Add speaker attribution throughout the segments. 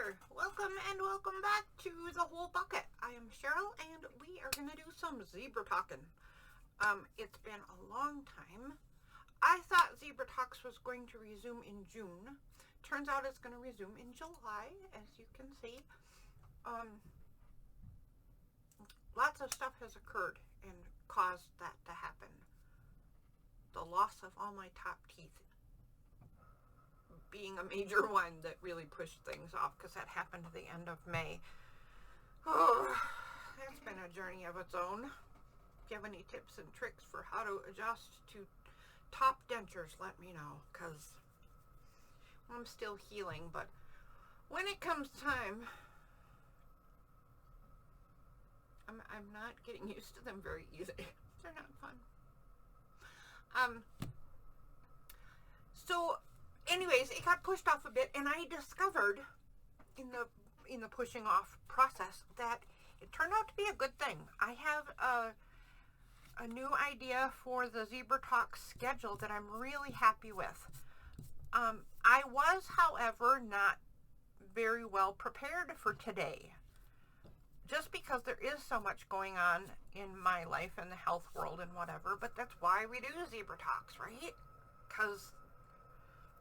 Speaker 1: there. Welcome and welcome back to The Whole Bucket. I am Cheryl and we are going to do some zebra talking. It's been a long time. I thought Zebra Talks was going to resume in June. Turns out it's going to resume in July, as you can see. Lots of stuff has occurred and caused that to happen. The loss of all my top teeth being a major one that really pushed things off, because that happened at the end of May. Oh, that's been a journey of its own. If you have any tips and tricks for how to adjust to top dentures, let me know, because I'm still healing, but when it comes time, I'm not getting used to them very easy. They're not fun. So anyways, it got pushed off a bit, and I discovered in the pushing off process that it turned out to be a good thing. I have a new idea for the Zebra Talk schedule that I'm really happy with. I was, however, not very well prepared for today, just because there is so much going on in my life and the health world and whatever, but that's why we do Zebra Talks, right? Because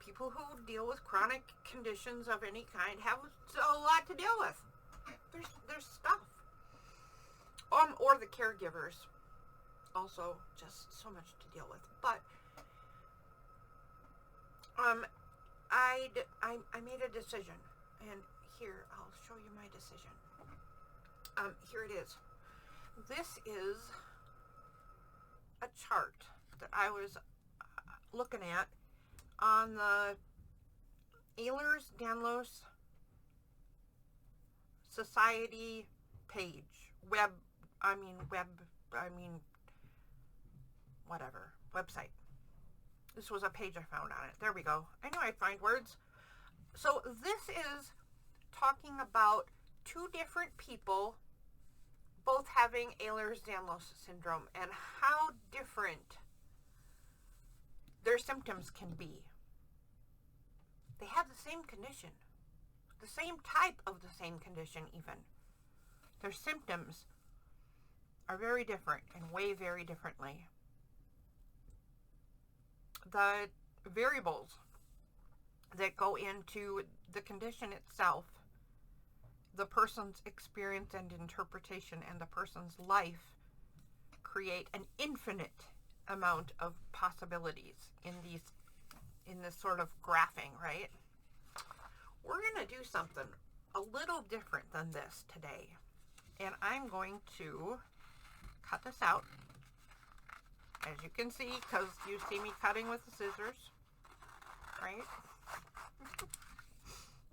Speaker 1: people who deal with chronic conditions of any kind have a lot to deal with. There's stuff. Or the caregivers also just so much to deal with. But I made a decision, and here I'll show you my decision. Here it is. This is a chart that I was looking at on the Ehlers-Danlos Society page, website. This was a page I found on it. There we go. I knew I'd find words. So this is talking about two different people both having Ehlers-Danlos syndrome and how different their symptoms can be. They have the same condition, the same type of the same condition even. Their symptoms are very different and weigh very differently. The variables that go into the condition itself, the person's experience and interpretation, and the person's life create an infinite amount of possibilities in this sort of graphing, right? We're going to do something a little different than this today. And I'm going to cut this out, as you can see, because you see me cutting with the scissors, right?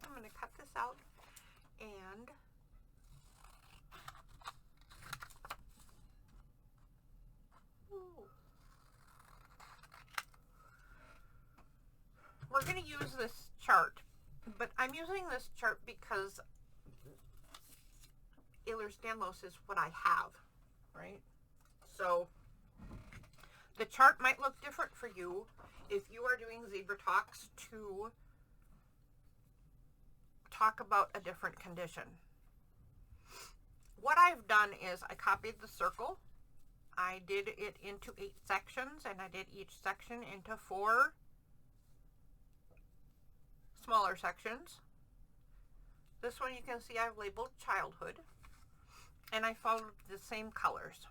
Speaker 1: I'm going to cut this out, and we're going to use this chart, but I'm using this chart because Ehlers-Danlos is what I have, right? So the chart might look different for you if you are doing Zebra Talks to talk about a different condition. What I've done is I copied the circle. I did it into 8 sections, and I did each section into 4 smaller sections. This one you can see I've labeled childhood, and I followed the same colors.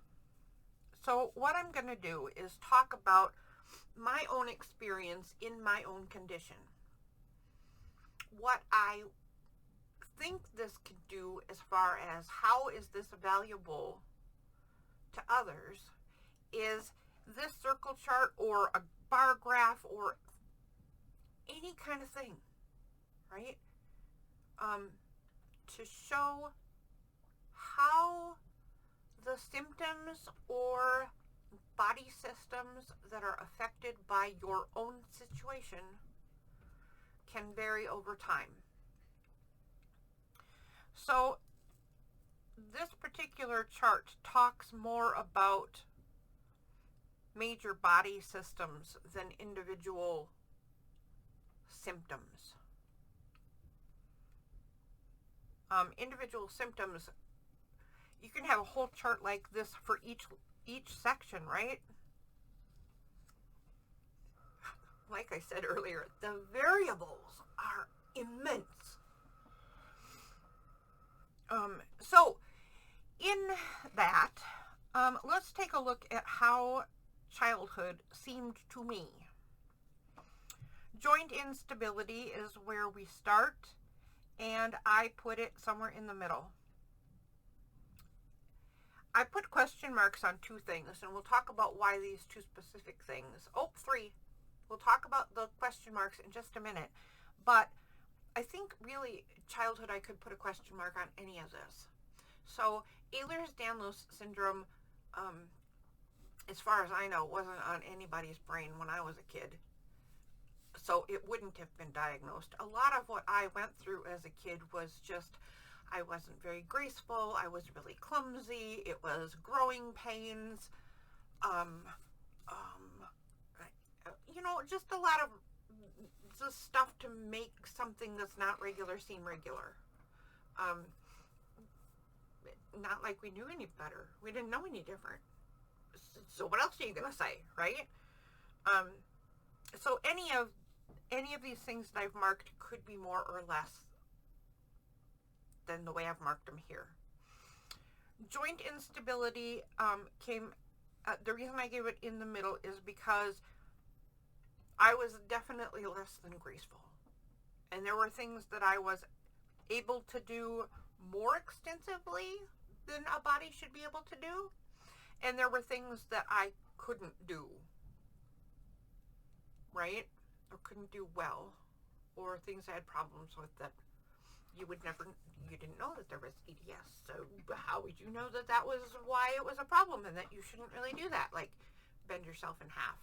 Speaker 1: So what I'm going to do is talk about my own experience in my own condition. What I think this could do as far as how is this valuable to others is this circle chart or a bar graph or any kind of thing, right? To show how the symptoms or body systems that are affected by your own situation can vary over time. So this particular chart talks more about major body systems than individual symptoms. individual symptoms. You can have a whole chart like this for each section, right? Like I said earlier, the variables are immense. So in that, let's take a look at how childhood seemed to me. Joint instability is where we start, and I put it somewhere in the middle. I put question marks on two things, and we'll talk about why these two specific things. Oh, three. We'll talk about the question marks in just a minute. But I think really childhood, I could put a question mark on any of this. So Ehlers-Danlos syndrome, as far as I know, wasn't on anybody's brain when I was a kid. So it wouldn't have been diagnosed. A lot of what I went through as a kid was just, I wasn't very graceful. I was really clumsy. It was growing pains. You know, just a lot of the stuff to make something that's not regular seem regular. Not like we knew any better. We didn't know any different. So what else are you gonna say, right? So any of these things that I've marked could be more or less than the way I've marked them here. Joint instability came. The reason I gave it in the middle is because I was definitely less than graceful, and there were things that I was able to do more extensively than a body should be able to do, and there were things that I couldn't do, right? Or couldn't do well, or things I had problems with that you didn't know that there was EDS. So how would you know that that was why it was a problem and that you shouldn't really do that? Like bend yourself in half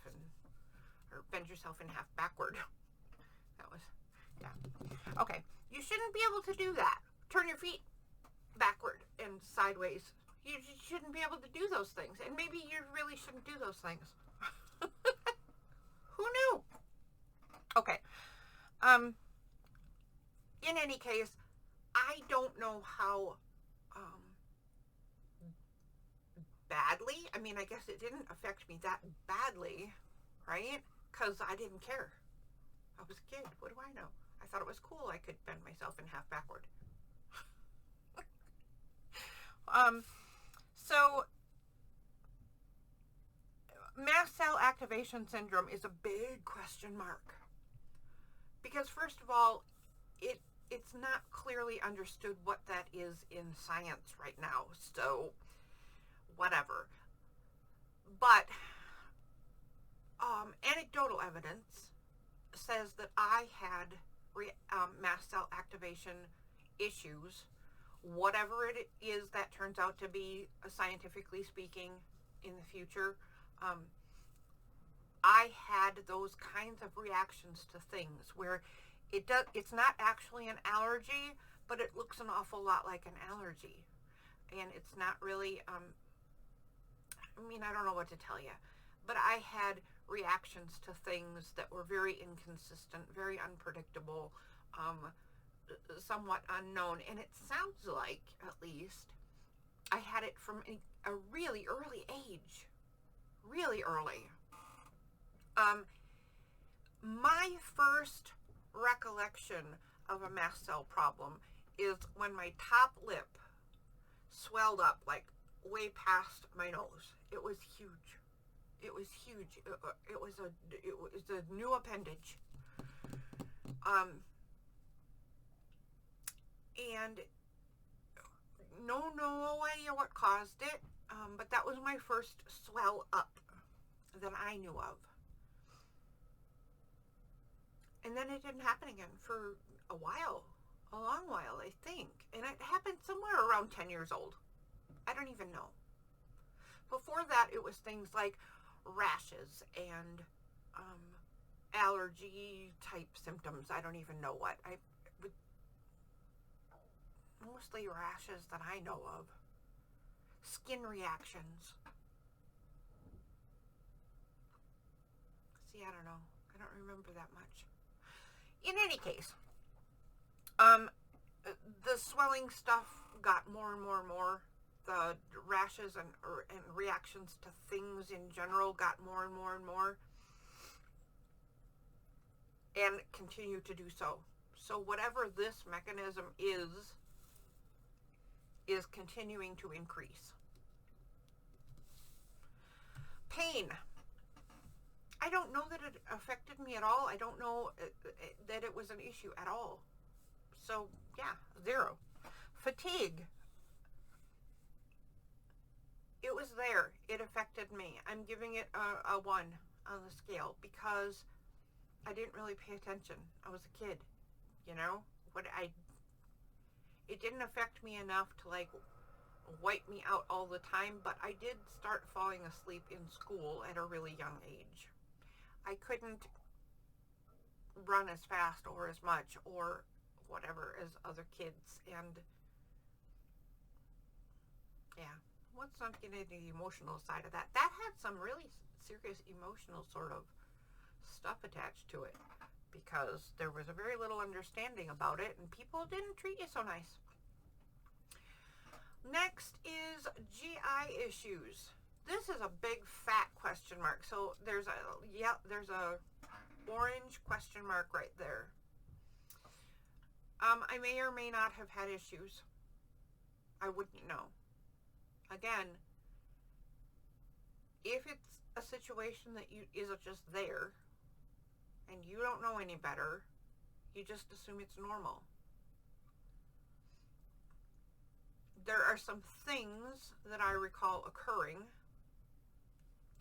Speaker 1: or bend yourself in half backward. That was, yeah. Okay. You shouldn't be able to do that. Turn your feet backward and sideways. You shouldn't be able to do those things. And maybe you really shouldn't do those things. Who knew? Okay. In any case, I don't know how badly. I mean, I guess it didn't affect me that badly, right? Because I didn't care. I was a kid. What do I know? I thought it was cool I could bend myself in half backward. So mast cell activation syndrome is a big question mark. Because first of all, it's not clearly understood what that is in science right now. So whatever. But anecdotal evidence says that I had mast cell activation issues, whatever it is that turns out to be, scientifically speaking, in the future. I had those kinds of reactions to things where it's not actually an allergy, but it looks an awful lot like an allergy. And it's not really, I mean, I don't know what to tell you, but I had reactions to things that were very inconsistent, very unpredictable, somewhat unknown. And it sounds like, at least, I had it from a really early age. Really early. My first recollection of a mast cell problem is when my top lip swelled up like way past my nose. It was huge. It was huge. It was a new appendage. And no idea what caused it, but that was my first swell up that I knew of. And then it didn't happen again for a while, a long while, I think. And it happened somewhere around 10 years old. I don't even know. Before that, it was things like rashes and allergy type symptoms. I don't even know what. Mostly rashes that I know of. Skin reactions. See, I don't know. I don't remember that much. In any case, the The swelling stuff got more and more and more. The rashes and reactions to things in general got more and more and more, and continue to do so. So whatever this mechanism is continuing to increase. Pain. I don't know that it affected me at all. I don't know that it was an issue at all. So yeah, 0. Fatigue. It was there. It affected me. I'm giving it a 1 on the scale because I didn't really pay attention. I was a kid, you know. It didn't affect me enough to like wipe me out all the time, but I did start falling asleep in school at a really young age. I couldn't run as fast or as much or whatever as other kids, and yeah, let's not get into the emotional side of that. That had some really serious emotional sort of stuff attached to it because there was a very little understanding about it and people didn't treat you so nice. Next is GI issues. This is a big fat question mark. So there's a orange question mark right there. I may or may not have had issues. I wouldn't know. Again, if it's a situation that is just there and you don't know any better, you just assume it's normal. There are some things that I recall occurring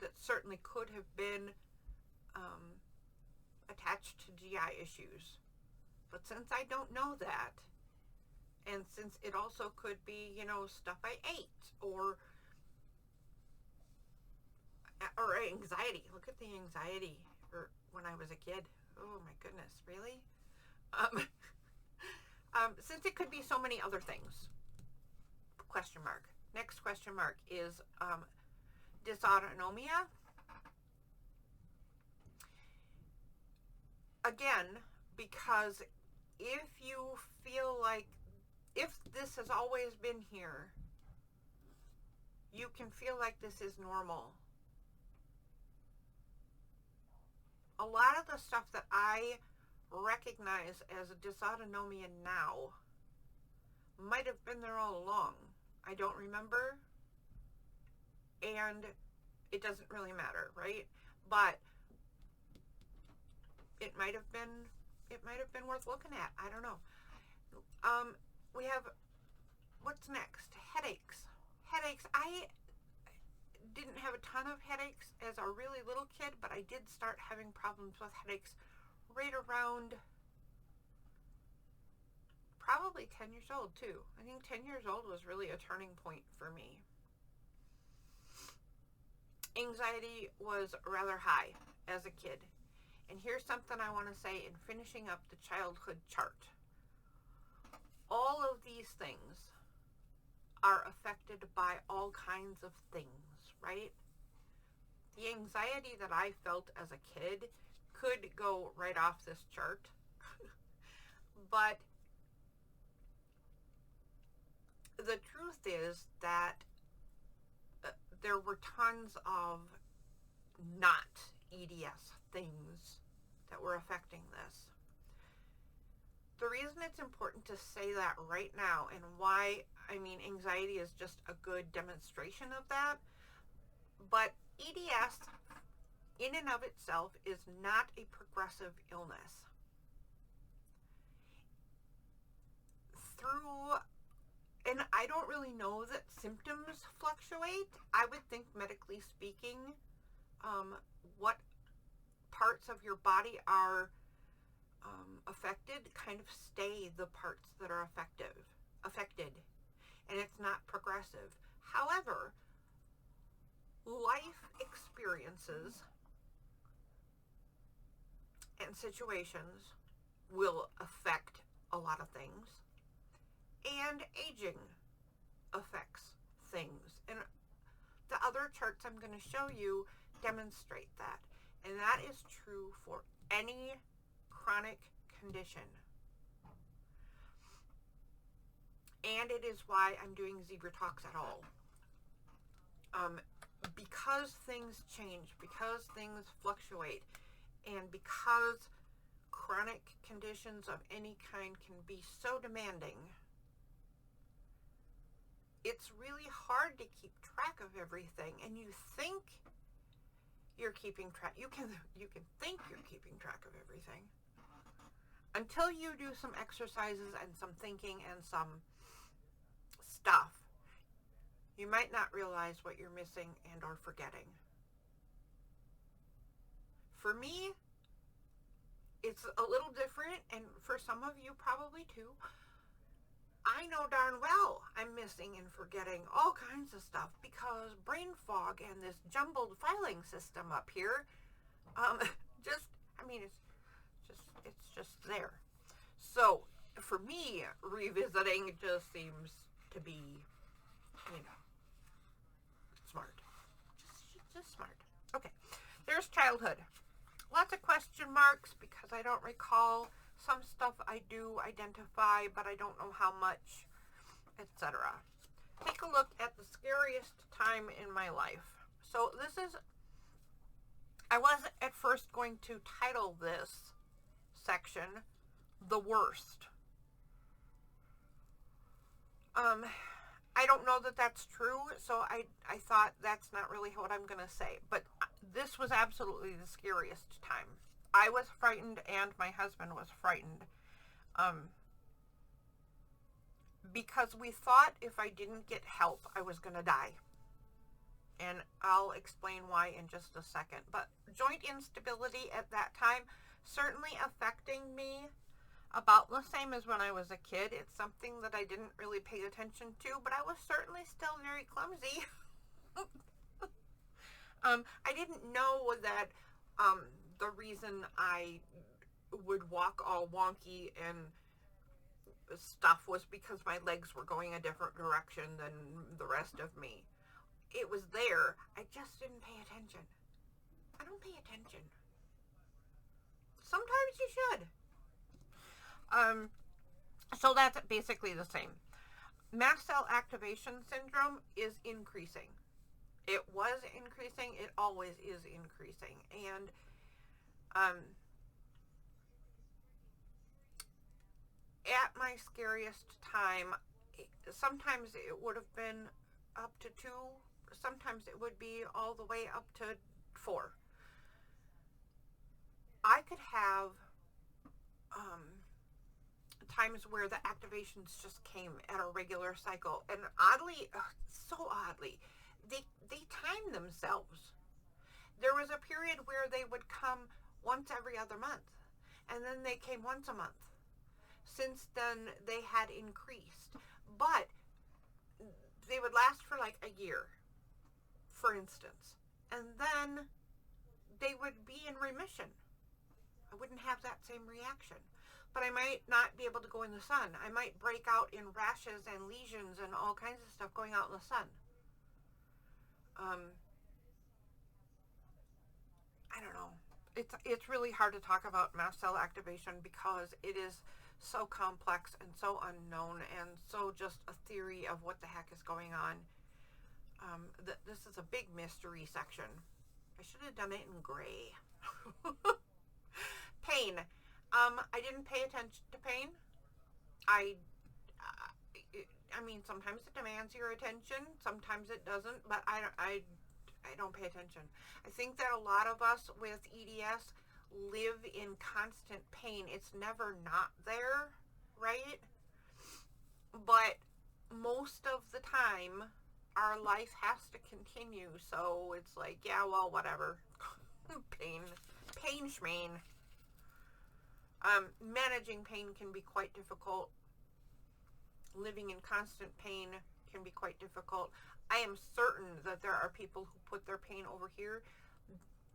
Speaker 1: that certainly could have been attached to GI issues. But since I don't know that, and since it also could be, you know, stuff I ate or anxiety. Look at the anxiety when I was a kid. Oh my goodness, really? Since it could be so many other things. Question mark. Next question mark is dysautonomia. Again, because if you feel like, if this has always been here, you can feel like this is normal. A lot of the stuff that I recognize as a dysautonomia now might have been there all along. I don't remember, and it doesn't really matter, right? But it might have been worth looking at. I don't know. We have, what's next? Headaches. I didn't have a ton of headaches as a really little kid, but I did start having problems with headaches right around probably 10 years old too. I think 10 years old was really a turning point for me. Anxiety was rather high as a kid. And here's something I want to say in finishing up the childhood chart. All of these things are affected by all kinds of things, right? The anxiety that I felt as a kid could go right off this chart. But the truth is that there were tons of not EDS things that were affecting this. The reason it's important to say that right now, and why, I mean, anxiety is just a good demonstration of that, but EDS in and of itself is not a progressive illness. And I don't really know that symptoms fluctuate. I would think, medically speaking, what parts of your body are affected kind of stay the parts that are affected, and it's not progressive. However, life experiences and situations will affect a lot of things, and aging affects things, and the other charts I'm going to show you demonstrate that. And that is true for any chronic condition. And it is why I'm doing Zebra Talks at all. Because things change, because things fluctuate, and because chronic conditions of any kind can be so demanding, it's really hard to keep track of everything. And you think you're keeping track. You can think you're keeping track of everything until you do some exercises and some thinking and some stuff. You might not realize what you're missing and or forgetting. For me, it's a little different, and for some of you probably too. I know darn well I'm missing and forgetting all kinds of stuff because brain fog and this jumbled filing system up here, it's just there. So for me, revisiting just seems to be, smart. Just smart. Okay, there's childhood. Lots of question marks because I don't recall. Some stuff I do identify, but I don't know how much, etc. Take a look at the scariest time in my life. So I was at first going to title this section, The Worst. I don't know that that's true, so I thought that's not really what I'm going to say. But this was absolutely the scariest time. I was frightened and my husband was frightened because we thought if I didn't get help, I was going to die. And I'll explain why in just a second. But joint instability at that time certainly affecting me about the same as when I was a kid. It's something that I didn't really pay attention to, but I was certainly still very clumsy. I didn't know that the reason I would walk all wonky and stuff was because my legs were going a different direction than the rest of me. It was there. I just didn't pay attention. I don't pay attention. Sometimes you should. So that's basically the same. Mast cell activation syndrome is increasing. It was increasing. It always is increasing. And at my scariest time, sometimes it would have been up to 2. Sometimes it would be all the way up to 4. I could have times where the activations just came at a regular cycle, and oddly, so oddly, they time themselves. There was a period where they would come once every other month, and then they came once a month. Since then, they had increased, but they would last for like a year, for instance, and then they would be in remission. I wouldn't have that same reaction. But I might not be able to go in the sun. I might break out in rashes and lesions and all kinds of stuff going out in the sun. I don't know. It's really hard to talk about mast cell activation because it is so complex and so unknown and so just a theory of what the heck is going on. This is a big mystery section. I should have done it in gray. Pain. I didn't pay attention to pain. I mean, sometimes it demands your attention, sometimes it doesn't, but I don't pay attention. I think that a lot of us with EDS live in constant pain. It's never not there, right? But most of the time, our life has to continue, so it's like, yeah, well, whatever. Pain schmain. Managing pain can be quite difficult. Living in constant pain can be quite difficult. I am certain that there are people who put their pain over here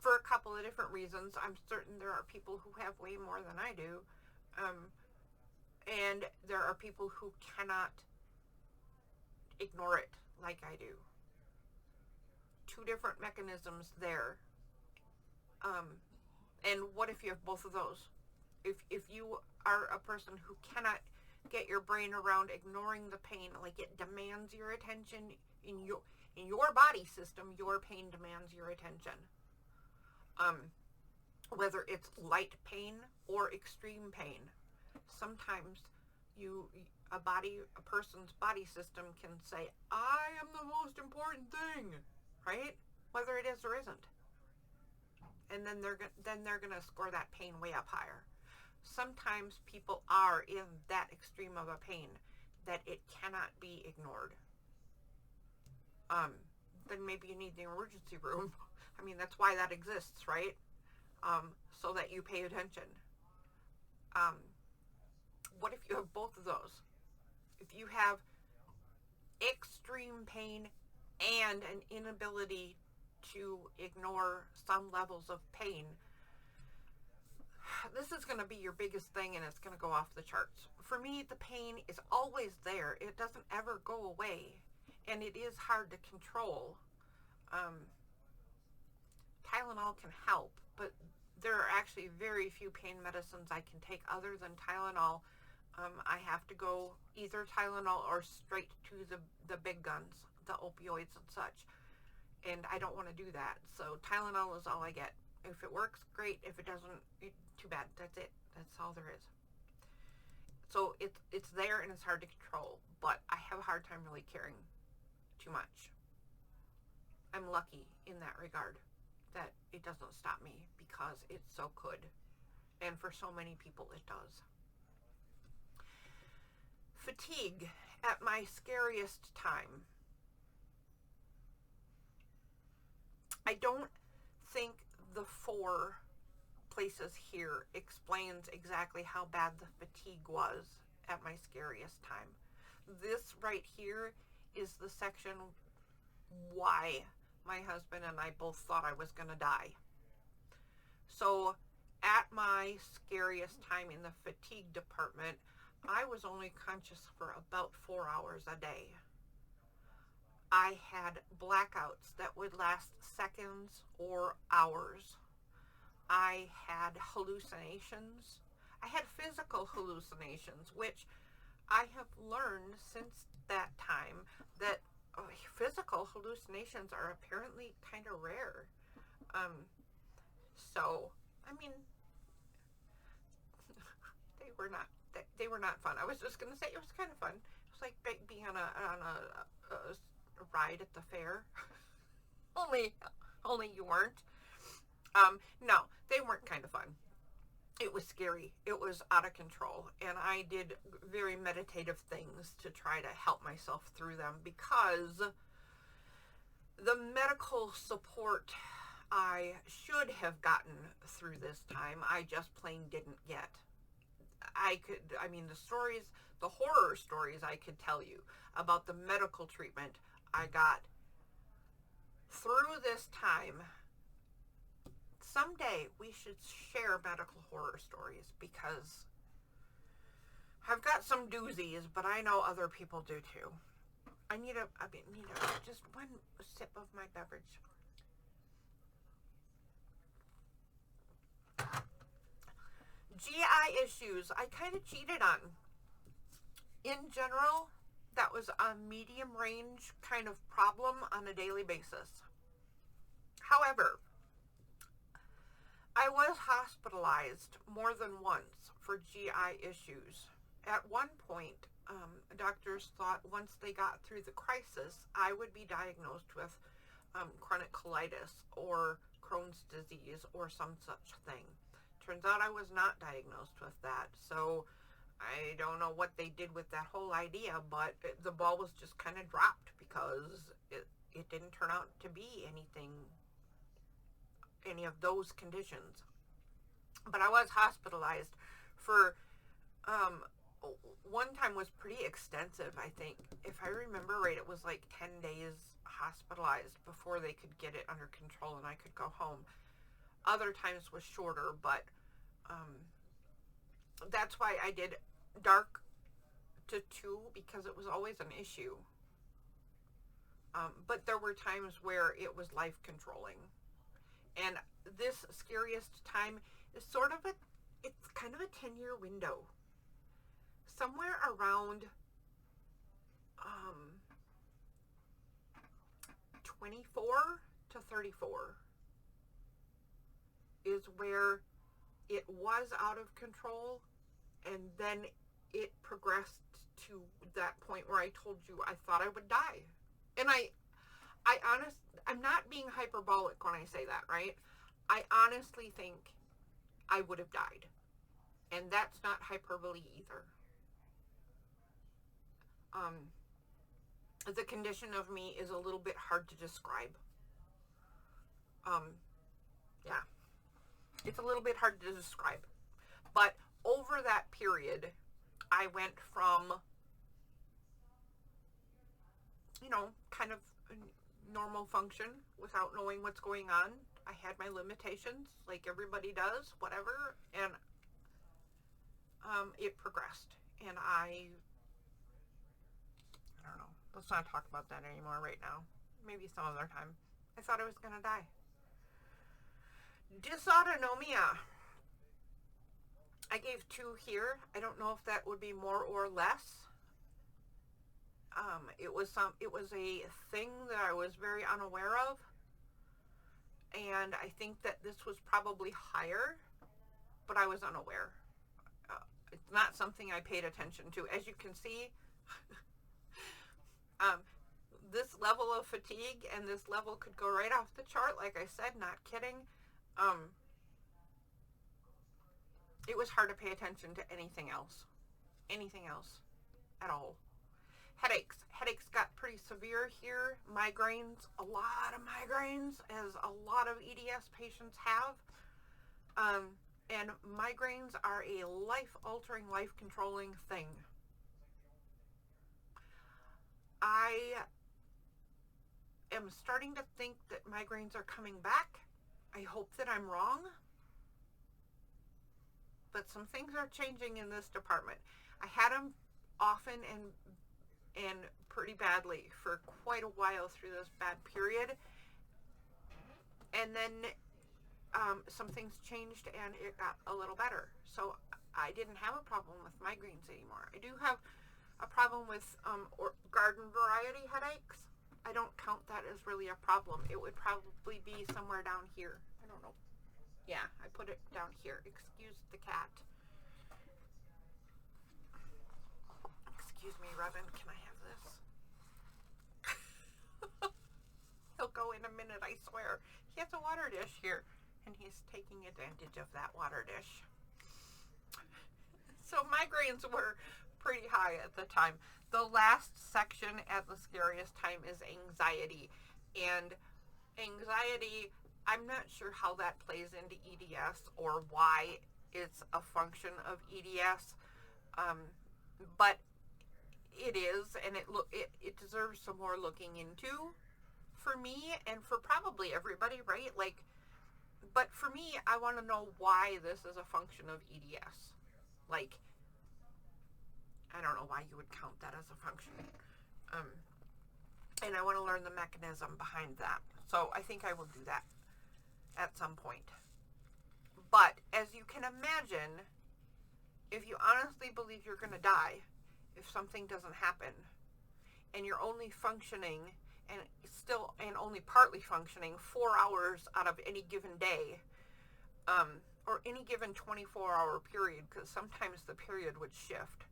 Speaker 1: for a couple of different reasons. I'm certain there are people who have way more than I do. And there are people who cannot ignore it like I do. 2 different mechanisms there. And what if you have both of those? If you are a person who cannot get your brain around ignoring the pain. Like, it demands your attention in your body system. Your pain demands your attention. Whether it's light pain or extreme pain. Sometimes a person's body system can say, I am the most important thing, right? Whether it is or isn't. And then they're gonna score that pain way up higher. Sometimes people are in that extreme of a pain that it cannot be ignored. Then maybe you need the emergency room. I mean, that's why that exists, right? So that you pay attention. What if you have both of those? If you have extreme pain and an inability to ignore some levels of pain, this is going to be your biggest thing, and it's going to go off the charts. For me, the pain is always there. It doesn't ever go away, and it is hard to control. Tylenol can help, but there are actually very few pain medicines I can take other than Tylenol. I have to go either Tylenol or straight to the big guns, the opioids and such. And I don't want to do that. So Tylenol is all I get. If it works, great. If it doesn't, too bad. That's it. That's all there is. So it's there and it's hard to control. But I have a hard time really caring too much. I'm lucky in that regard that it doesn't stop me, because it so could. And for so many people it does. Fatigue at my scariest time. I don't think the 4 places here explains exactly how bad the fatigue was at my scariest time. This right here is the section why my husband and I both thought I was going to die. So at my scariest time in the fatigue department, I was only conscious for about 4 hours a day. I had blackouts that would last seconds or hours. I had hallucinations. I had physical hallucinations, which I have learned since that time that physical hallucinations are apparently kind of rare. So, I mean, they were not fun. I was just gonna say it was kind of fun. It was like being on a ride at the fair. only you weren't. No, they weren't kind of fun. It was scary. It was out of control, and I did very meditative things to try to help myself through them, because the medical support I should have gotten through this time, I just plain didn't get. The horror stories I could tell you about the medical treatment I got through this time. Someday we should share medical horror stories, because I've got some doozies, but I know other people do too. I need just one sip of my beverage. GI issues, I kind of cheated on. In general, that was a medium range kind of problem on a daily basis. However, I was hospitalized more than once for GI issues. At one point, doctors thought once they got through the crisis, I would be diagnosed with chronic colitis or Crohn's disease or some such thing. Turns out I was not diagnosed with that, so I don't know what they did with that whole idea, but the ball was just kind of dropped, because it didn't turn out to be any of those conditions. But I was hospitalized for, one time was pretty extensive, I think. If I remember right, it was like 10 days hospitalized before they could get it under control and I could go home. Other times was shorter, but that's why I did dark to 2, because it was always an issue. But there were times where it was life controlling. And this scariest time is it's kind of a 10-year window. somewhere around 24 to 34 is where it was out of control, and then it progressed to that point where I told you I thought I would die. And I'm not being hyperbolic when I say that, right? I honestly think I would have died. And that's not hyperbole either. The condition of me is a little bit hard to describe. Yeah. It's a little bit hard to describe. But over that period, I went from, kind of normal function without knowing what's going on. I had my limitations, like everybody does, whatever, and it progressed. And I don't know. Let's not talk about that anymore right now. Maybe some other time. I thought I was going to die. Dysautonomia. I gave 2 here. I don't know if that would be more or less. It was a thing that I was very unaware of, and I think that this was probably higher, but I was unaware. It's not something I paid attention to. As you can see, this level of fatigue and this level could go right off the chart. Like I said, not kidding. It was hard to pay attention to anything else at all. Headaches got pretty severe here. Migraines, a lot of migraines, as a lot of EDS patients have. And migraines are a life-altering, life-controlling thing. I am starting to think that migraines are coming back. I hope that I'm wrong. But some things are changing in this department. I had them often and pretty badly for quite a while through this bad period. And then some things changed and it got a little better. So I didn't have a problem with migraines anymore. I do have a problem with garden variety headaches. I don't count that as really a problem. It would probably be somewhere down here. I don't know. Yeah, I put it down here. Excuse the cat. Excuse me, Revan. Can I have this? He'll go in a minute, I swear. He has a water dish here, and he's taking advantage of that water dish. So migraines were pretty high at the time. The last section at the scariest time is anxiety. And anxiety, I'm not sure how that plays into EDS or why it's a function of EDS, but it is, and it deserves some more looking into for me and for probably everybody, right? But for me, I want to know why this is a function of EDS. I don't know why you would count that as a function. And I want to learn the mechanism behind that. So I think I will do that at some point. But as you can imagine, if you honestly believe you're going to die, if something doesn't happen, and you're only functioning and only partly functioning 4 hours out of any given day, or any given 24-hour period, because sometimes the period would shift.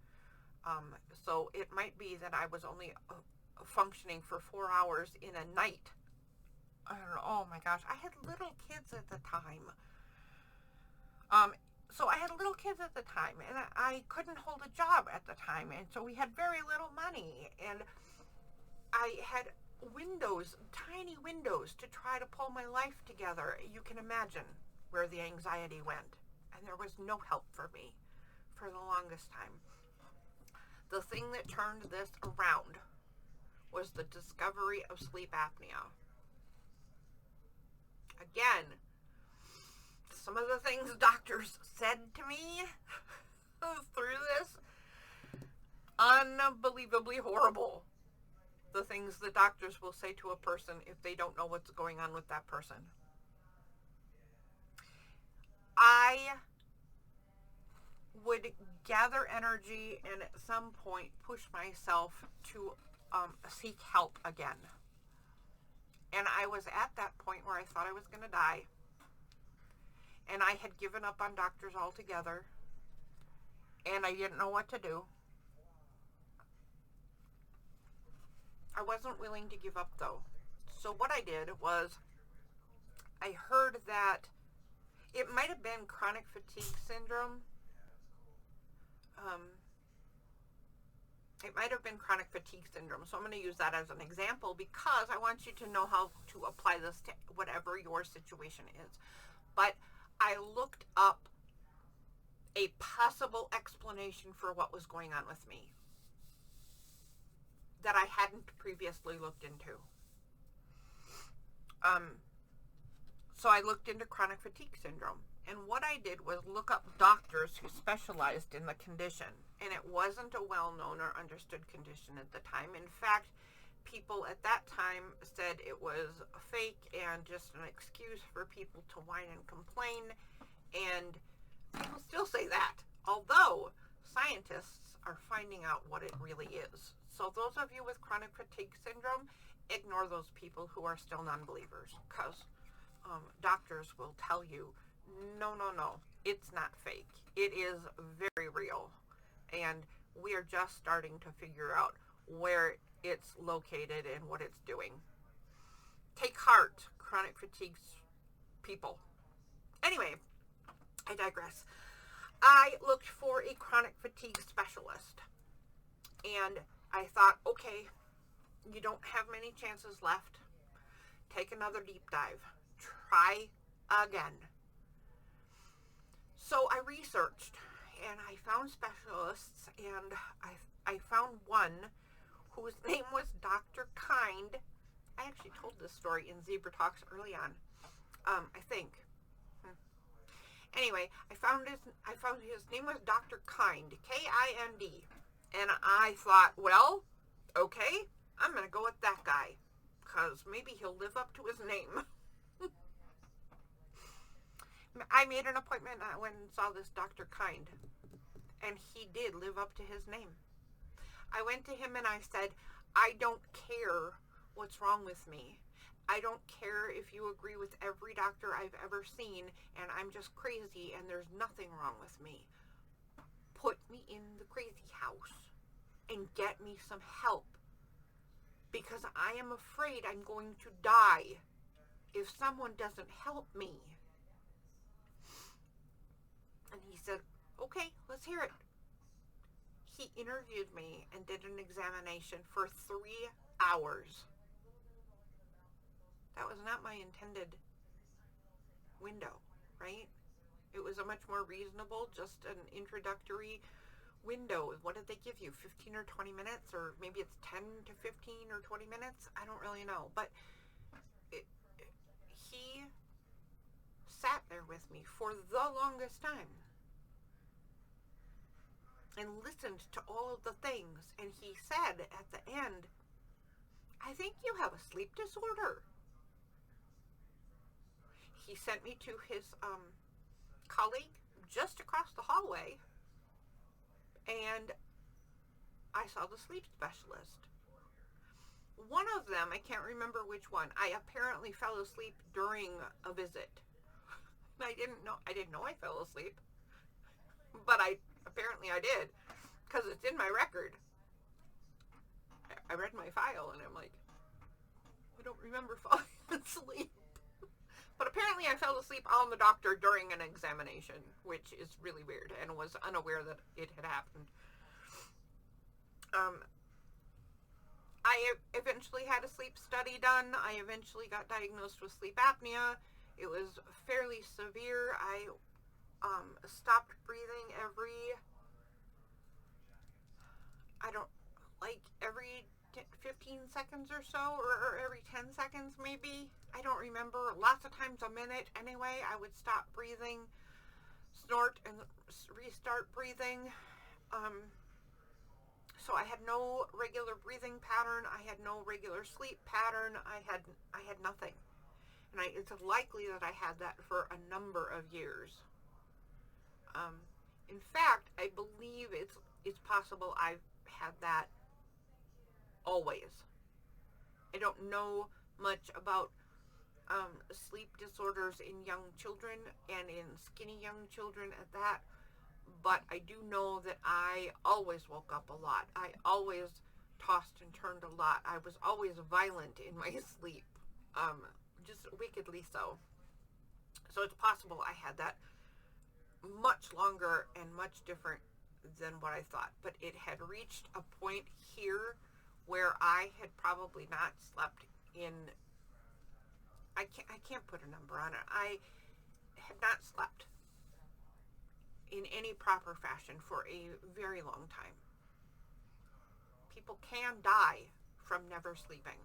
Speaker 1: So it might be that I was only functioning for 4 hours in a night. I don't know. Oh my gosh. I had little kids at the time. So I had little kids at the time, and I couldn't hold a job at the time. And so we had very little money, and I had windows, tiny windows, to try to pull my life together. You can imagine where the anxiety went. And there was no help for me for the longest time. The thing that turned this around was the discovery of sleep apnea. Again, some of the things doctors said to me through this, unbelievably horrible. The things that doctors will say to a person if they don't know what's going on with that person. I would gather energy and at some point push myself to seek help again. And I was at that point where I thought I was going to die. And I had given up on doctors altogether. And I didn't know what to do. I wasn't willing to give up though. So what I did was I heard that it might have been chronic fatigue syndrome. It might have been chronic fatigue syndrome. So I'm going to use that as an example because I want you to know how to apply this to whatever your situation is. But I looked up a possible explanation for what was going on with me that I hadn't previously looked into. So I looked into chronic fatigue syndrome. And what I did was look up doctors who specialized in the condition. And it wasn't a well-known or understood condition at the time. In fact, people at that time said it was fake and just an excuse for people to whine and complain. And people still say that, although scientists are finding out what it really is. So those of you with chronic fatigue syndrome, ignore those people who are still non-believers, because doctors will tell you, no, it's not fake. It is very real. And we are just starting to figure out where it's located and what it's doing. Take heart, chronic fatigue people. Anyway, I digress. I looked for a chronic fatigue specialist. And I thought, okay, you don't have many chances left. Take another deep dive. Try again. So I researched and I found specialists, and I found one whose name was Dr. Kind. I actually told this story in Zebra Talks early on, I think. Anyway, I found his name was Dr. Kind, Kind. And I thought, well, okay, I'm going to go with that guy, because maybe he'll live up to his name. I made an appointment. I went and saw this Dr. Kind, and he did live up to his name. I went to him and I said, I don't care what's wrong with me. I don't care if you agree with every doctor I've ever seen, and I'm just crazy and there's nothing wrong with me. Put me in the crazy house and get me some help, because I am afraid I'm going to die if someone doesn't help me. And he said, okay, let's hear it. He interviewed me and did an examination for 3 hours. That was not my intended window, right? It was a much more reasonable, just an introductory window. What did they give you? 15 or 20 minutes? Or maybe it's 10 to 15 or 20 minutes? I don't really know. But he sat there with me for the longest time and listened to all of the things. And he said at the end, I think you have a sleep disorder. He sent me to his colleague just across the hallway, and I saw the sleep specialist. One of them, I can't remember which one, I apparently fell asleep during a visit. I didn't know I fell asleep, but apparently I did, because it's in my record. I read my file and I'm like, I don't remember falling asleep. But apparently I fell asleep on the doctor during an examination, which is really weird, and was unaware that it had happened. I eventually had a sleep study done. I eventually got diagnosed with sleep apnea. It was fairly severe. I stopped breathing every 15 seconds or so, or every 10 seconds maybe. I don't remember. Lots of times a minute anyway. I would stop breathing, snort, and restart breathing. So I had no regular breathing pattern. I had no regular sleep pattern. I had nothing. And it's likely that I had that for a number of years. In fact, I believe it's possible I've had that always. I don't know much about sleep disorders in young children and in skinny young children at that, but I do know that I always woke up a lot. I always tossed and turned a lot. I was always violent in my sleep, just wickedly so. So it's possible I had that much longer and much different than what I thought, but it had reached a point here where I had probably not slept in, I can't put a number on it. I had not slept in any proper fashion for a very long time. People can die from never sleeping.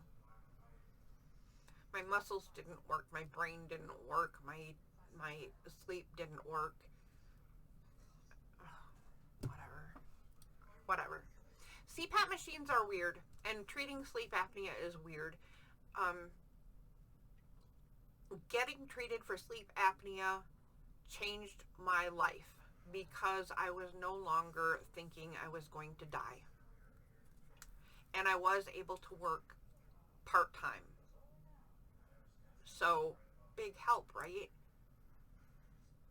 Speaker 1: My muscles didn't work, my brain didn't work, my sleep didn't work. Whatever. CPAP machines are weird, and treating sleep apnea is weird. Getting treated for sleep apnea changed my life because I was no longer thinking I was going to die. And I was able to work part-time. So, big help, right?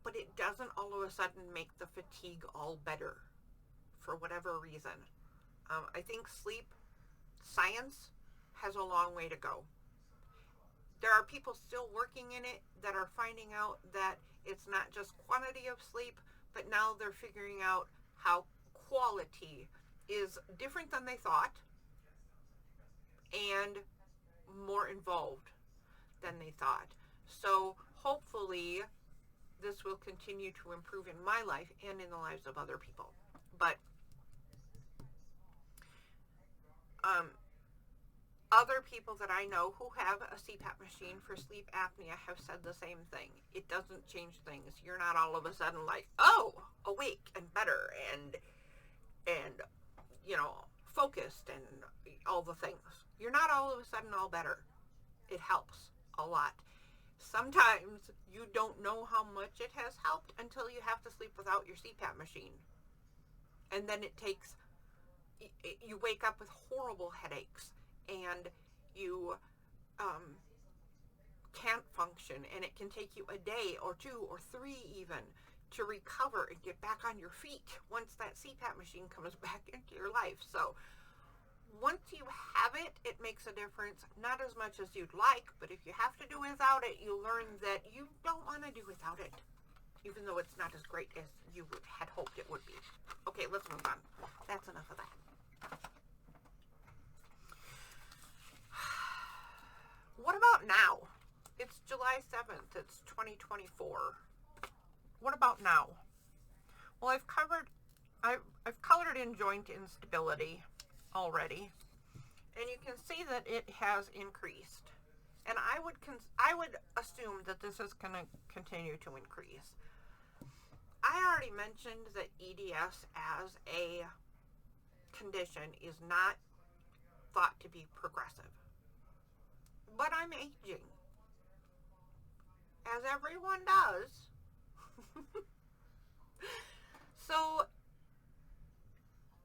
Speaker 1: But it doesn't all of a sudden make the fatigue all better for whatever reason. I think sleep science has a long way to go. There are people still working in it that are finding out that it's not just quantity of sleep, but now they're figuring out how quality is different than they thought and more involved than they thought. So hopefully this will continue to improve in my life and in the lives of other people. But other people that I know who have a CPAP machine for sleep apnea have said the same thing. It doesn't change things. You're not all of a sudden like, oh, awake and better and focused and all the things. You're not all of a sudden all better. It helps a lot. Sometimes you don't know how much it has helped until you have to sleep without your CPAP machine. And then you wake up with horrible headaches and you can't function, and it can take you a day or 2 or 3 even to recover and get back on your feet once that CPAP machine comes back into your life. So once you have it, it makes a difference. Not as much as you'd like, but if you have to do without it, you learn that you don't want to do without it, even though it's not as great as you had hoped it would be. Okay, let's move on. That's enough of that. What about now? It's July 7th. It's 2024. What about now? Well, I've colored in joint instability already, and you can see that it has increased. And I would assume that this is going to continue to increase. I already mentioned that EDS as a condition is not thought to be progressive. But I'm aging, as everyone does. So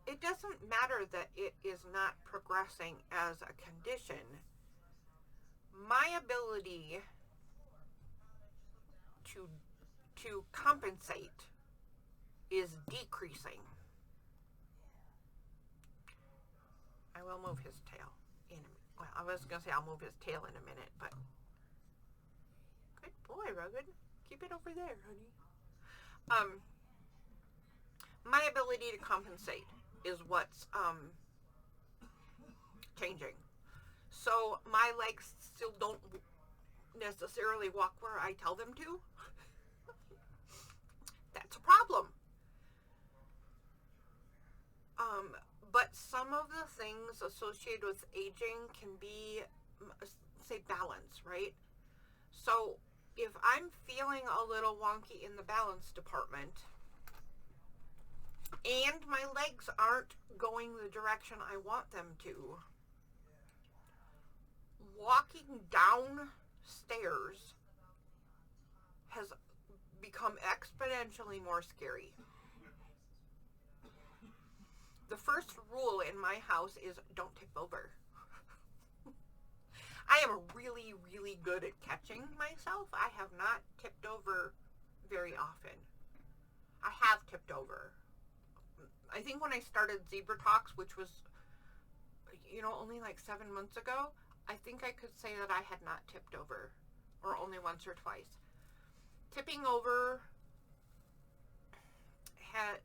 Speaker 1: it doesn't matter that it is not progressing as a condition. My ability to compensate is decreasing. I will move his tail in a minute. Well, I was going to say I'll move his tail in a minute, but good boy, Rugged. Keep it over there, honey. My ability to compensate is what's changing. So my legs still don't necessarily walk where I tell them to. That's a problem. But some of the things associated with aging can be, say, balance, right? So if I'm feeling a little wonky in the balance department and my legs aren't going the direction I want them to, walking down stairs has become exponentially more scary. The first rule in my house is don't tip over. I am really, really good at catching myself. I have not tipped over very often. I have tipped over. I think when I started Zebra Talks, which was, only like 7 months ago, I think I could say that I had not tipped over, or only once or twice. Tipping over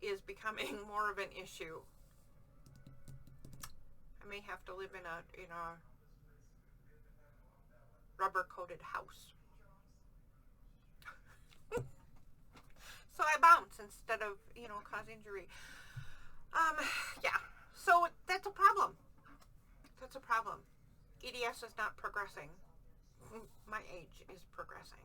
Speaker 1: is becoming more of an issue. I may have to live in a rubber-coated house. So I bounce instead of, cause injury. Yeah. So that's a problem. That's a problem. EDS is not progressing. My age is progressing.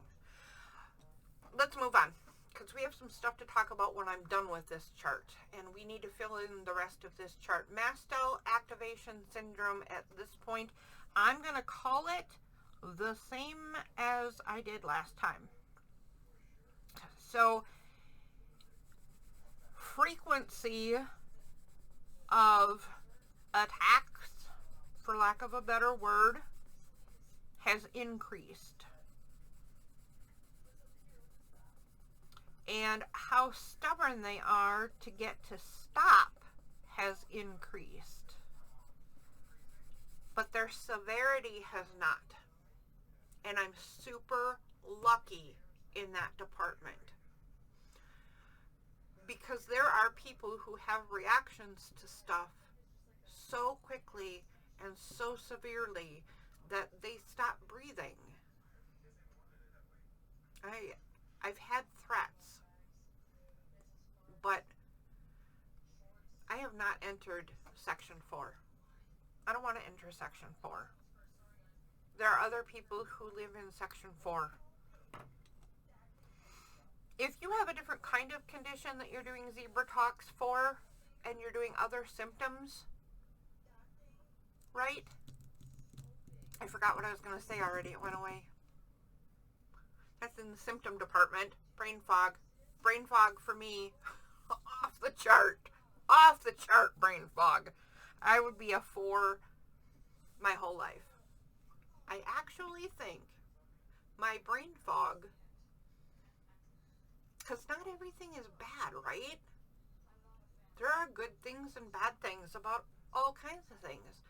Speaker 1: Let's move on, because we have some stuff to talk about when I'm done with this chart, and we need to fill in the rest of this chart. Mast cell activation syndrome at this point, I'm going to call it the same as I did last time. So, frequency of attacks, for lack of a better word, has increased. And how stubborn they are to get to stop has increased. But their severity has not. And I'm super lucky in that department. Because there are people who have reactions to stuff so quickly and so severely that they stop breathing. I've had threats, but I have not entered Section 4. I don't want to enter Section 4. There are other people who live in Section 4. If you have a different kind of condition that you're doing Zebra Talks for, and you're doing other symptoms, right? I forgot what I was going to say already. It went away. That's in the symptom department. Brain fog. Brain fog for me. Off the chart. Off the chart brain fog. I would be a 4 my whole life. I actually think my brain fog, because not everything is bad, right? There are good things and bad things about all kinds of things.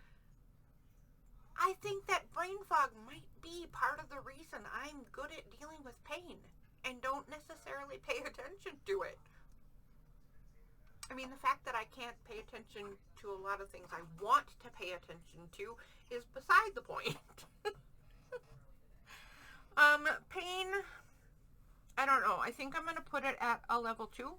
Speaker 1: I think that brain fog might be part of the reason I'm good at dealing with pain and don't necessarily pay attention to it. I mean, the fact that I can't pay attention to a lot of things I want to pay attention to is beside the point. Pain, I don't know. I think I'm going to put it at a level 2.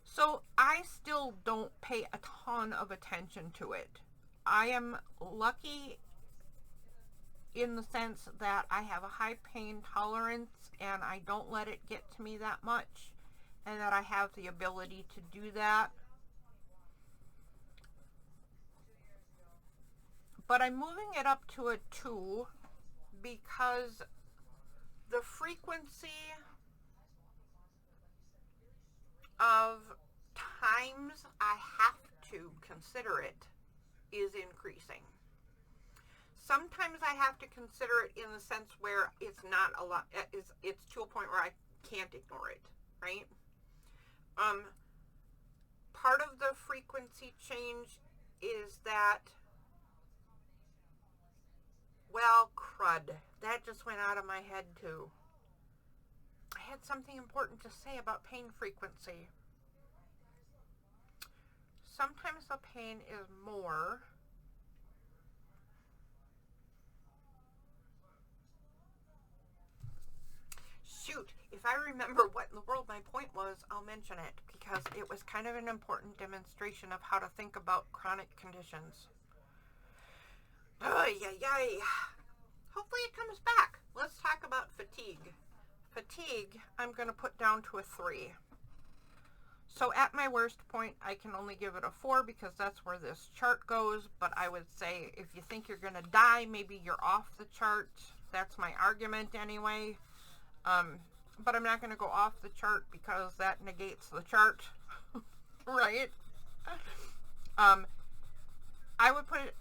Speaker 1: So I still don't pay a ton of attention to it. I am lucky in the sense that I have a high pain tolerance and I don't let it get to me that much, and that I have the ability to do that. But I'm moving it up to a 2 because the frequency of times I have to consider it is increasing. Sometimes I have to consider it in the sense where it's not a lot, it's to a point where I can't ignore it, right? Part of the frequency change is that, well, crud, that just went out of my head too. I had something important to say about pain frequency. Sometimes the pain is more. Shoot, if I remember what in the world my point was, I'll mention it, because it was kind of an important demonstration of how to think about chronic conditions. Ay, ay, ay. Hopefully it comes back. Let's talk about fatigue. Fatigue, I'm going to put down to a 3. So at my worst point, I can only give it a 4 because that's where this chart goes. But I would say if you think you're going to die, maybe you're off the chart. That's my argument anyway. But I'm not going to go off the chart because that negates the chart. Right? I would put it,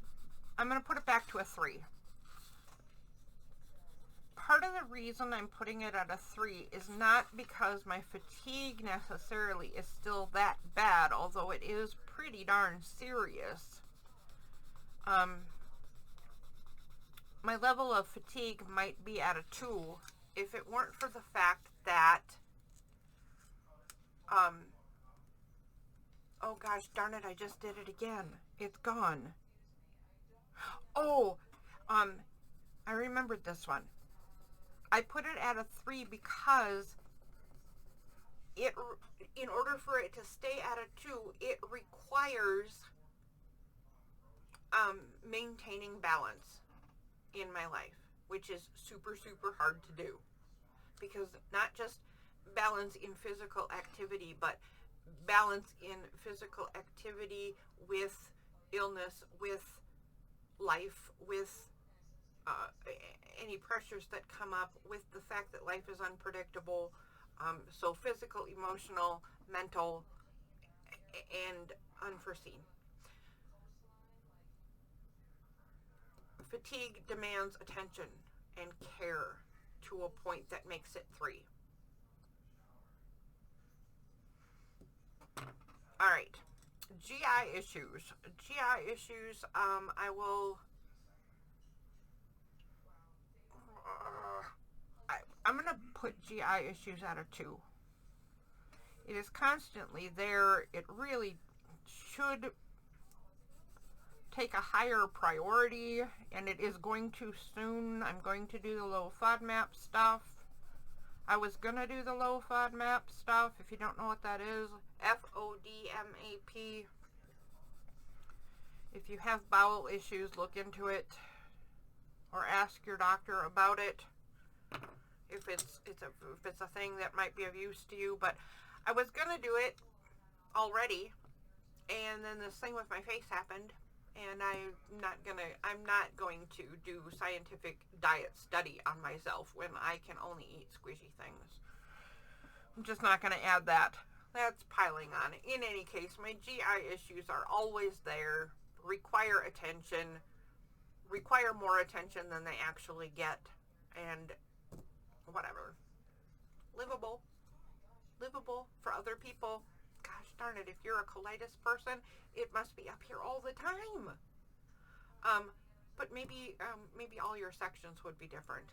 Speaker 1: I'm going to put it back to a 3. Part of the reason I'm putting it at a 3 is not because my fatigue necessarily is still that bad, although it is pretty darn serious. My level of fatigue might be at a 2 if it weren't for the fact that, oh gosh darn it, I just did it again. It's gone. Oh, I remembered this one. I put it at a 3 because in order for it to stay at a 2, it requires maintaining balance in my life, which is super, super hard to do. Because not just balance in physical activity, but balance in physical activity with illness, with life, with any pressures that come up, with the fact that life is unpredictable. So physical, emotional, mental, and unforeseen. Fatigue demands attention and care to a point that makes it 3. All right. GI issues. GI issues, I will... I'm going to put GI issues at a 2. It is constantly there. It really should take a higher priority, and it is going to soon. I'm going to do the low FODMAP stuff. I was going to do the low FODMAP stuff. If you don't know what that is, FODMAP. If you have bowel issues, look into it or ask your doctor about it. If it's a thing that might be of use to you. But I was gonna do it already, and then this thing with my face happened, and I'm not going to do scientific diet study on myself when I can only eat squishy things. I'm just not gonna add that. That's piling on. In any case, my GI issues are always there, require attention, require more attention than they actually get, and whatever. Livable for other people. Gosh darn it, if you're a colitis person, it must be up here all the time. But maybe all your sections would be different.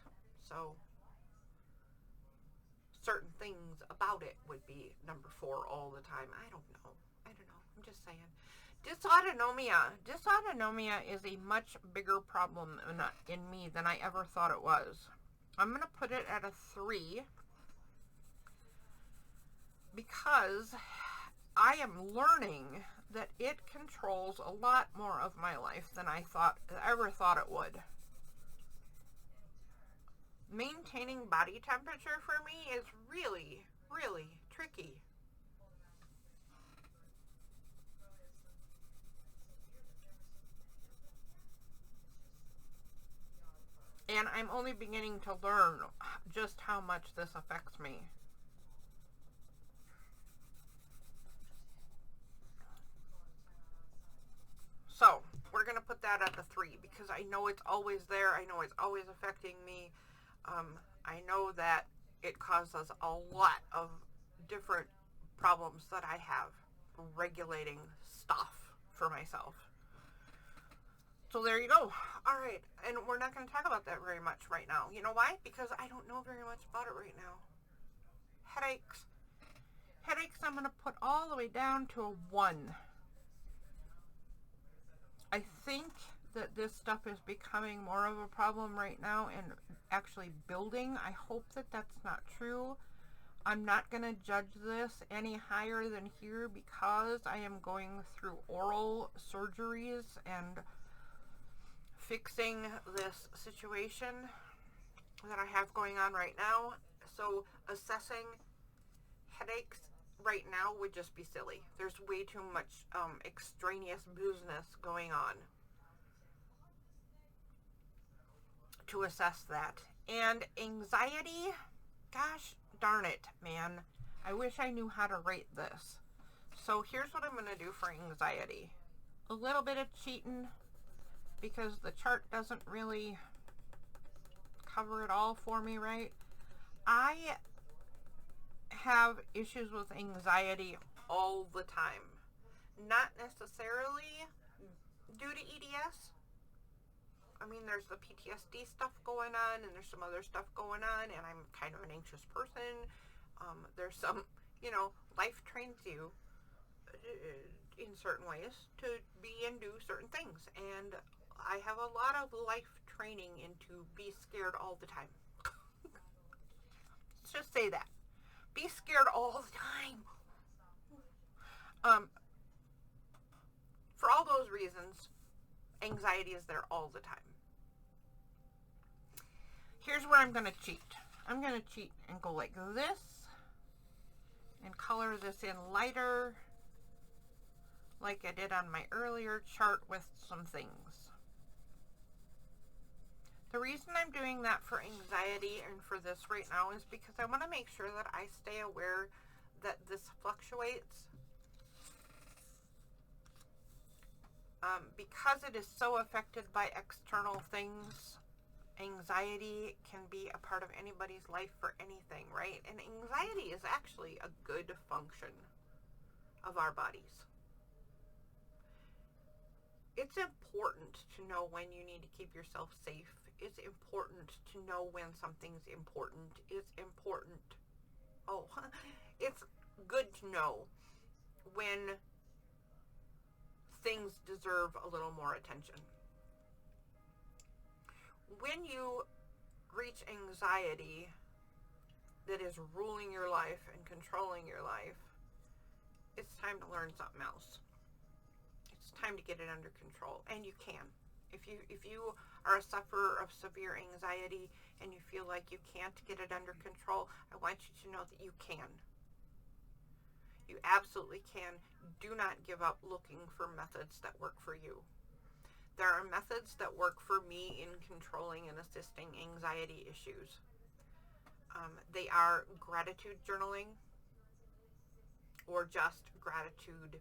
Speaker 1: So certain things about it would be number 4 all the time. I don't know. I'm just saying. Dysautonomia. Dysautonomia is a much bigger problem in me than I ever thought it was. I'm going to put it at a 3 because I am learning that it controls a lot more of my life than I ever thought it would. Maintaining body temperature for me is really, really tricky. And I'm only beginning to learn just how much this affects me. So, we're going to put that at the 3 because I know it's always there. I know it's always affecting me. I know that it causes a lot of different problems that I have regulating stuff for myself. So there you go. All right, and we're not going to talk about that very much right now. You know why? Because I don't know very much about it right now. Headaches. I'm going to put all the way down to a 1. I think that this stuff is becoming more of a problem right now and actually building. I hope that that's not true. I'm not going to judge this any higher than here because I am going through oral surgeries and fixing this situation that I have going on right now. So assessing headaches right now would just be silly. There's way too much extraneous business going on to assess that. And anxiety, gosh darn it, man. I wish I knew how to rate this. So here's what I'm going to do for anxiety. A little bit of cheating, because the chart doesn't really cover it all for me, right? I have issues with anxiety all the time. Not necessarily due to EDS. I mean, there's the PTSD stuff going on, and there's some other stuff going on, and I'm kind of an anxious person. There's some, life trains you in certain ways to be and do certain things. And I have a lot of life training into be scared all the time. Let's just say that. Be scared all the time. For all those reasons, anxiety is there all the time. Here's where I'm going to cheat. I'm going to cheat and go like this and color this in lighter like I did on my earlier chart with some things. The reason I'm doing that for anxiety and for this right now is because I want to make sure that I stay aware that this fluctuates. Because it is so affected by external things, anxiety can be a part of anybody's life for anything, right? And anxiety is actually a good function of our bodies. It's important to know when you need to keep yourself safe. It's important to know when something's important. It's important. It's good to know when things deserve a little more attention. When you reach anxiety that is ruling your life and controlling your life, it's time to learn something else. It's time to get it under control, and you can. If you are a sufferer of severe anxiety and you feel like you can't get it under control, I want you to know that you can. You absolutely can. Do not give up looking for methods that work for you. There are methods that work for me in controlling and assisting anxiety issues. They are gratitude journaling, or just gratitude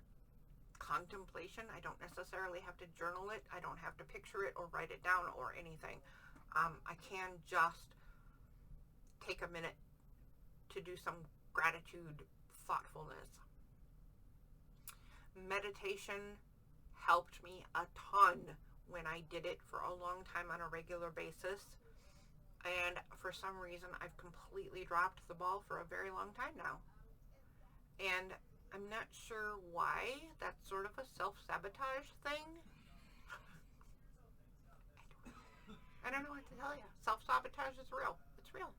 Speaker 1: contemplation. I don't necessarily have to journal it. I don't have to picture it or write it down or anything. I can just take a minute to do some gratitude thoughtfulness. Meditation helped me a ton when I did it for a long time on a regular basis. And for some reason, I've completely dropped the ball for a very long time now. And I'm not sure why. That's sort of a self-sabotage thing. I don't know what to tell you. Self-sabotage is real. It's real.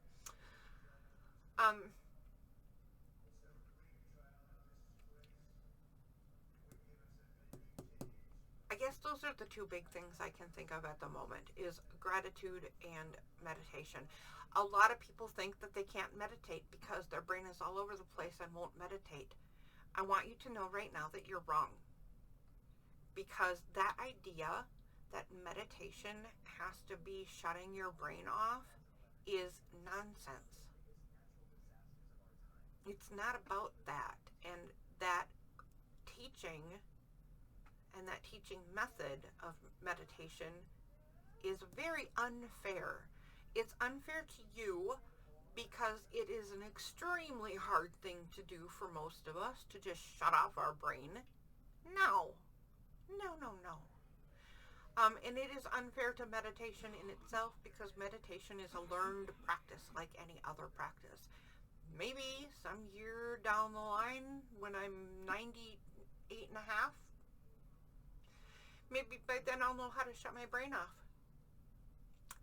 Speaker 1: I guess those are the two big things I can think of at the moment, is gratitude and meditation. A lot of people think that they can't meditate because their brain is all over the place and won't meditate. I want you to know right now that you're wrong. Because that idea that meditation has to be shutting your brain off is nonsense. It's not about that. And that teaching and that teaching method of meditation is very unfair. It's unfair to you because it is an extremely hard thing to do for most of us, to just shut off our brain. No. And it is unfair to meditation in itself because meditation is a learned practice like any other practice. Maybe some year down the line when I'm 98 and a half, maybe by then I'll know how to shut my brain off.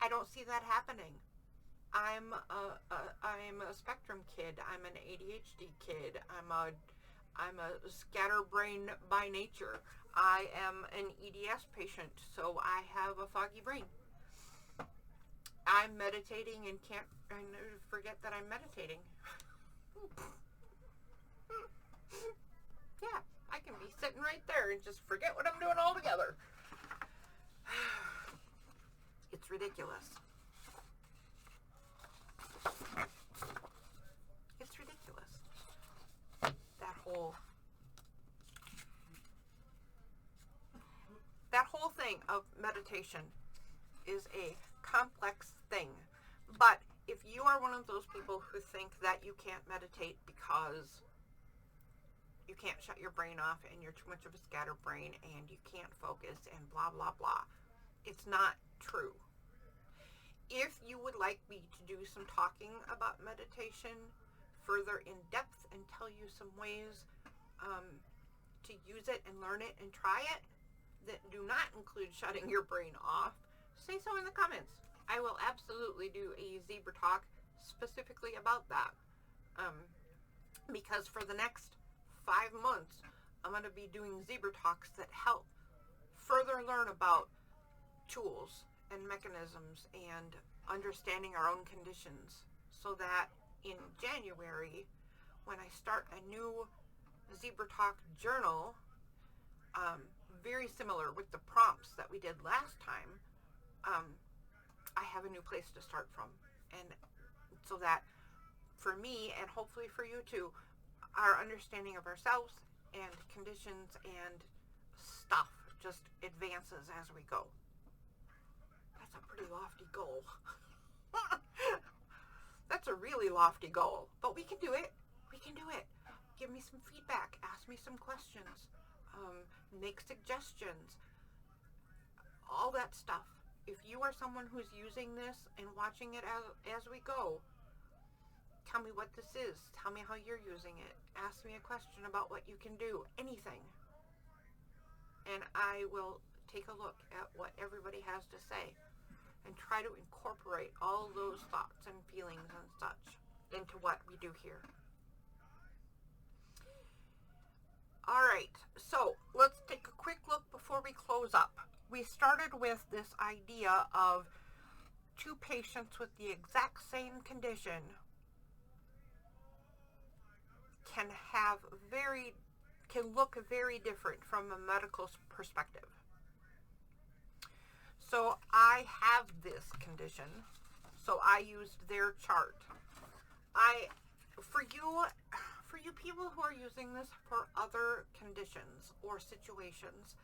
Speaker 1: I don't see that happening. I'm a spectrum kid. I'm an ADHD kid. I'm a scatterbrain by nature. I am an EDS patient, so I have a foggy brain. I'm meditating and can't forget that I'm meditating. Yeah, I can be sitting right there and just forget what I'm doing altogether. It's ridiculous. It's ridiculous. That whole saying of meditation is a complex thing. But if you are one of those people who think that you can't meditate because you can't shut your brain off and you're too much of a scatterbrain and you can't focus and blah, blah, blah, it's not true. If you would like me to do some talking about meditation further in depth and tell you some ways to use it and learn it and try it that do not include shutting your brain off, say so in the comments. I will absolutely do a zebra talk specifically about that. Because for the next 5 months, I'm going to be doing zebra talks that help further learn about tools and mechanisms and understanding our own conditions, so that in January, when I start a new zebra talk journal, very similar with the prompts that we did last time, I have a new place to start from. And so that for me, and hopefully for you too, our understanding of ourselves and conditions and stuff just advances as we go. That's a pretty lofty goal. That's a really lofty goal, but we can do it. We can do it. Give me some feedback. Ask me some questions. Make suggestions. All that stuff. If you are someone who's using this and watching it as we go, tell me what this is. Tell me how you're using it. Ask me a question about what you can do. Anything. And I will take a look at what everybody has to say and try to incorporate all those thoughts and feelings and such into what we do here. All right, so let's take a quick look before we close up. We started with this idea of two patients with the exact same condition can look very different from a medical perspective. So I have this condition, so I used their chart. For you people who are using this for other conditions or situations,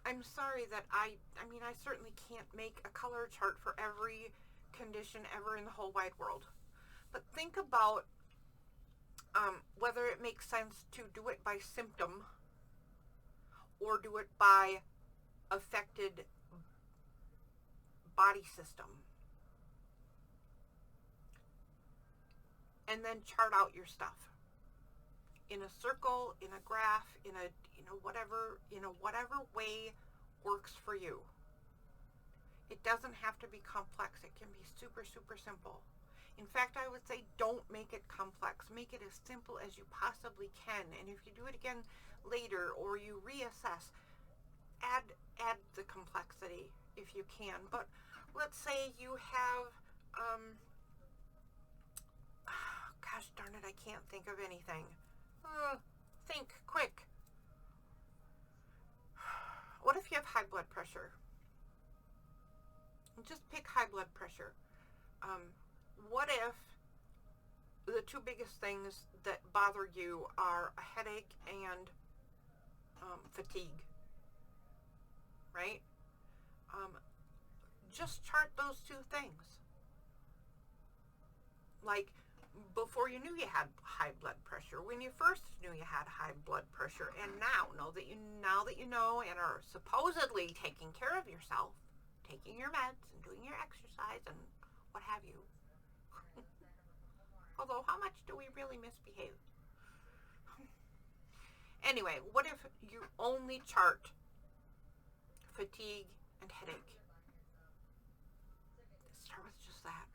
Speaker 1: I'm sorry that I certainly can't make a color chart for every condition ever in the whole wide world. But think about whether it makes sense to do it by symptom or do it by affected body system. And then chart out your stuff in a circle, in a graph, in a whatever way works for you. It doesn't have to be complex. It can be super, super simple. In fact, I would say don't make it complex. Make it as simple as you possibly can. And if you do it again later or you reassess, add the complexity if you can. But let's say you have, gosh darn it, I can't think of anything. Think quick. What if you have high blood pressure? Just pick high blood pressure. What if the two biggest things that bother you are a headache and fatigue, right? Just chart those two things. Like before you knew you had high blood pressure, when you first knew you had high blood pressure, and now that you know and are supposedly taking care of yourself, taking your meds and doing your exercise and what have you. Although, how much do we really misbehave? Anyway, what if you only chart fatigue and headache? Start with just that.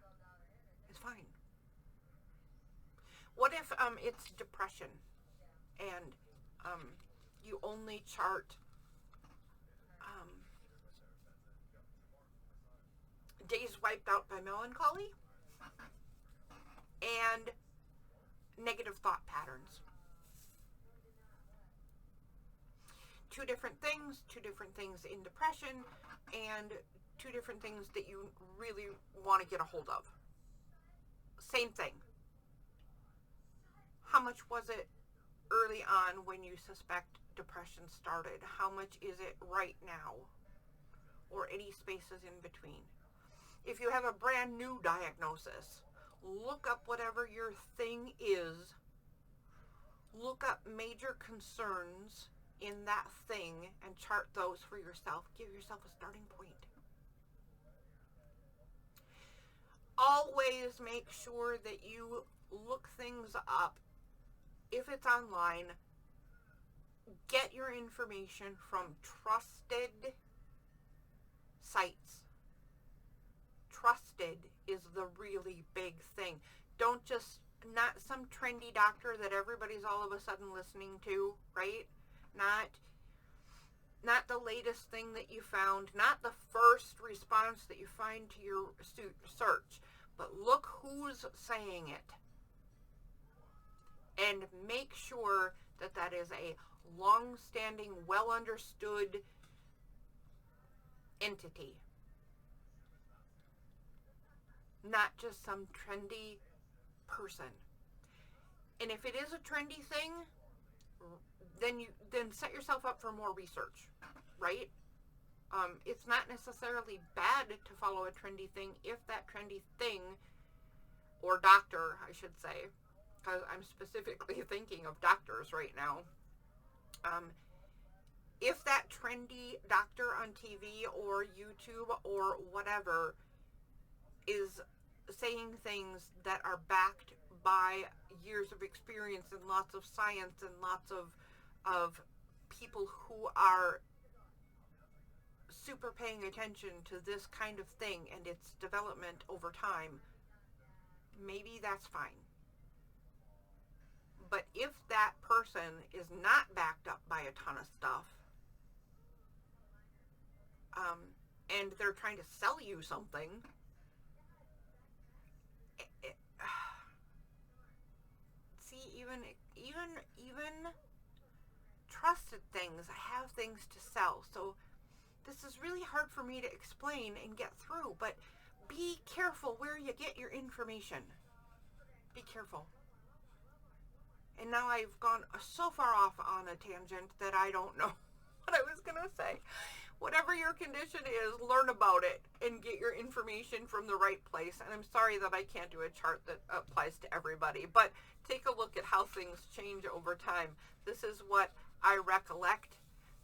Speaker 1: It's fine. What if it's depression and you only chart days wiped out by melancholy and negative thought patterns? Two different things in depression, and two different things that you really want to get a hold of. Same thing. How much was it early on when you suspect depression started? How much is it right now? Or any spaces in between. If you have a brand new diagnosis, look up whatever your thing is. Look up major concerns in that thing and chart those for yourself. Give yourself a starting point. Always make sure that you look things up. If it's online, get your information from trusted sites. Trusted is the really big thing. Don't just, not some trendy doctor that everybody's all of a sudden listening to, right? Not the latest thing that you found, not the first response that you find to your search, but look who's saying it. And make sure that that is a long-standing, well-understood entity. Not just some trendy person. And if it is a trendy thing, then set yourself up for more research, right? It's not necessarily bad to follow a trendy thing if that trendy thing, or doctor, I should say, because I'm specifically thinking of doctors right now. If that trendy doctor on TV or YouTube or whatever is saying things that are backed by years of experience and lots of science and lots of people who are super paying attention to this kind of thing and its development over time, maybe that's fine. But if that person is not backed up by a ton of stuff, and they're trying to sell you something, see, even trusted things have things to sell. So this is really hard for me to explain and get through, but be careful where you get your information. Be careful. And now I've gone so far off on a tangent that I don't know what I was going to say. Whatever your condition is, learn about it and get your information from the right place. And I'm sorry that I can't do a chart that applies to everybody, but take a look at how things change over time. This is what I recollect.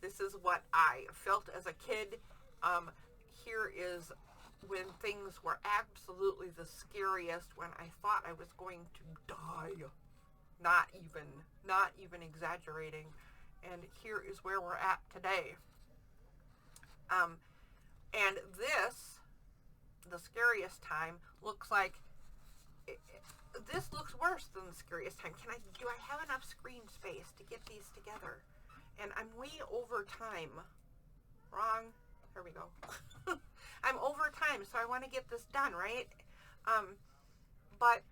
Speaker 1: This is what I felt as a kid. Here is when things were absolutely the scariest, when I thought I was going to die. Not even exaggerating. And here is where we're at today. And this, the scariest time, looks like, this looks worse than the scariest time. Do I have enough screen space to get these together? And I'm way over time. Wrong. There we go. I'm over time, so I want to get this done, right? But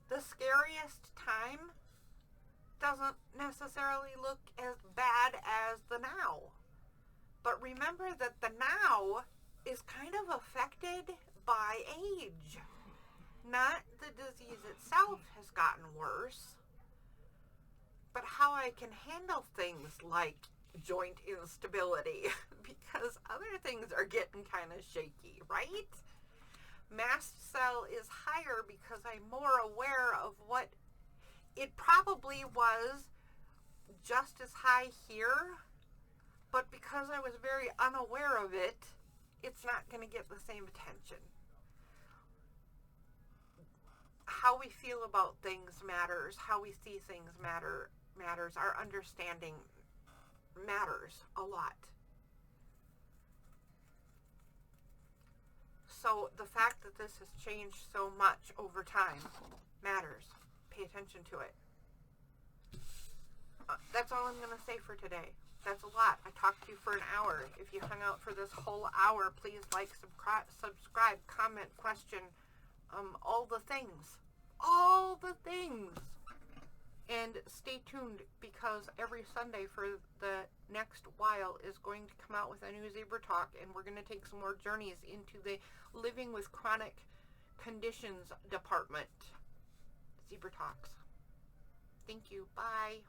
Speaker 1: the scariest time doesn't necessarily look as bad as the now. But remember that the now is kind of affected by age. Not the disease itself has gotten worse, but how I can handle things like joint instability, because other things are getting kind of shaky, right? Mast cell is higher because I'm more aware of what it probably was just as high here, but because I was very unaware of it, it's not going to get the same attention. How we feel about things matters. How we see things matters. Our understanding matters a lot. So the fact that this has changed so much over time matters. Pay attention to it. That's all I'm going to say for today. That's a lot. I talked to you for an hour. If you hung out for this whole hour, please like, subscribe, comment, question, all the things. All the things. And stay tuned, because every Sunday for the next while is going to come out with a new Zebra Talk, and we're going to take some more journeys into the living with chronic conditions department. Zebra Talks. Thank you. Bye.